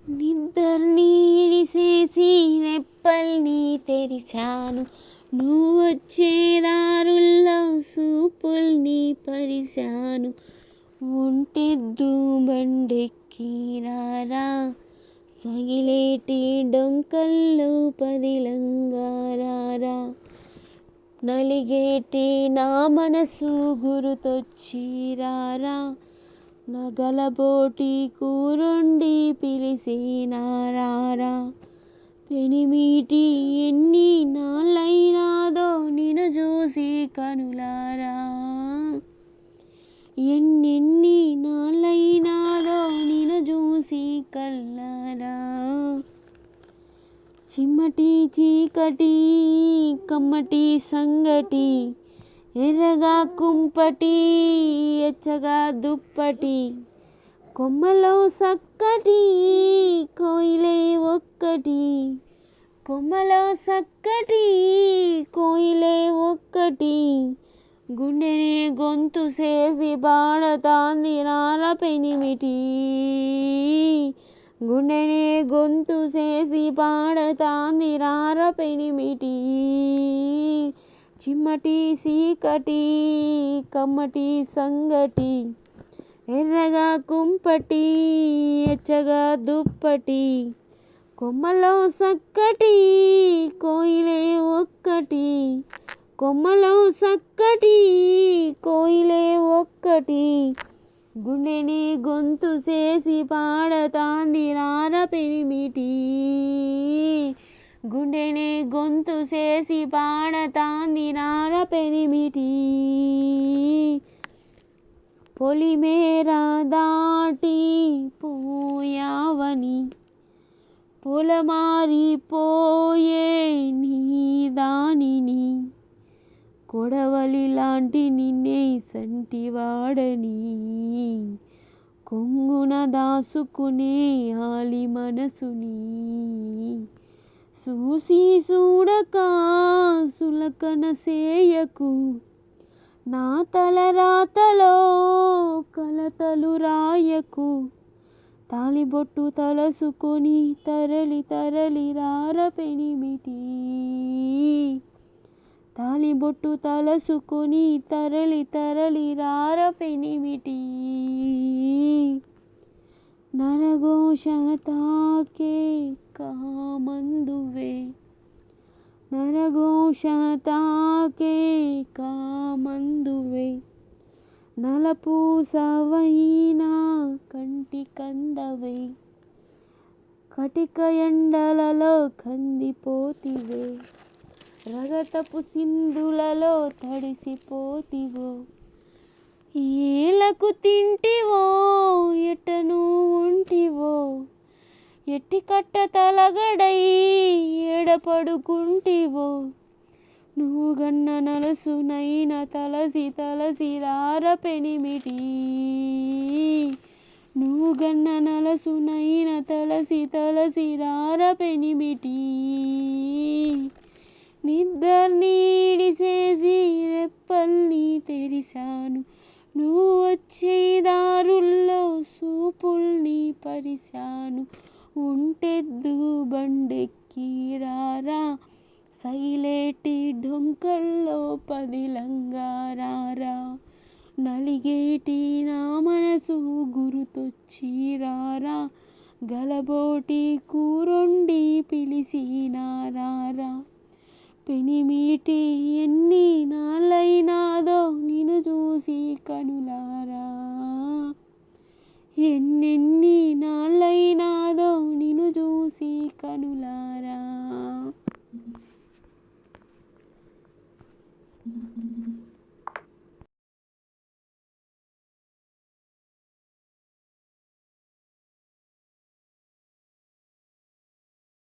నిద్దర్ని ఇడిసేసి రెప్పల్ని తెరిచాను, నువ్వొచ్చే దారుల్లో సూపుల్ని పరిశాను. ఒంటెద్దు బండెక్కి రారా, సగిలేటి డొంకల్లో పదిలంగా రారా. నలిగేటి నా మనసు గురుతొచ్చి రారా, నగలబోటి కూరొండి పిలిసినారారా. పెనిమిటి ఎన్ని నాళ్ళైనాదో నిన్ను చూసి కనులారా, ఎన్నెన్ని నాళ్ళైనాదో నిన్ను చూసి కల్లారా. చిమ్మటి చీకటి కమ్మటి సంగటి, ఎర్రగా కుంపటి ఎచ్చగా దుప్పటి, కొమ్మలో సక్కటి కోయిలే ఒక్కటి, కొమ్మలో సక్కటి కోయిలే ఒక్కటి. గుండెనే గొంతు చేసి పాడతాంది నార పెనిమిటి, గుండెనే గొంతు చేసి పాడతాంది నార పెనిమిటి. చిమ్మటి చీకటి కమ్మటి సంగటి, ఎర్రగా కుంపటి ఎచ్చగా దుప్పటి, కొమ్మలో సక్కటి కోయిలే ఒక్కటి, కొమ్మలో సక్కటి కోయిలే ఒక్కటి. గుండెని గొంతు చేసి పాడతాంది నార పెనిమిటి, గుండెని గొంతు చేసి పాడతాంది నార పెనిమిటి. పొలిమేర దాటి పోయావని, పొలమారిపోయే నీ దానిని, కొడవలి లాంటి నిన్నే సంటివాడని, కొంగున దాసుకునే ఆలి మనసుని. చూసి చూడక సులకన సేయకు, నా తలరాతలో కలతలు రాయకు. తాలిబొట్టు తలసుకొని తరలి తరలి రార పెనిమిటి, తాలిబొట్టు తలసుకొని తరలి తరలి రార పెనిమిటి. నరఘోష తాకే కామందువే, నరఘోష తాకే కామందువే. నలపూసవైనా కంటి కందవై, కటిక ఎండలలో కందిపోతివే. రగతపు సింధులలో తడిసిపోతివో, ఏలకు తింటివో ఎటను ఉంటివో. ఎట్టి కట్ట తలగడై ఎడపడుకుంటివో, నువ్వు గన్న నలసునైన తలసి తలసి రార పెనిమిటి, నువ్వు గన్న నలసునైన తలసి తలసి రార పెనిమిటి. నిద్దర్ని ఇడిసేసి రెప్పల్ని తెరిశాను, నువ్వు వచ్చే దారుల్లో సూపుల్ని పరిశాను. ఒంటెద్దు బండెక్కి రారా, సైలేటి డొంకల్లో పదిలంగా రారా. నలిగేటి నా మనసు గురుతొచ్చి రారా, గలబోటి కూరొండి పిలిసినారారా. పెనిమిటి ఎన్ని నాళ్ళైనాదో నిన్ను చూసి కనులారా, ఎన్నెన్ని నాళ్ళైనాదో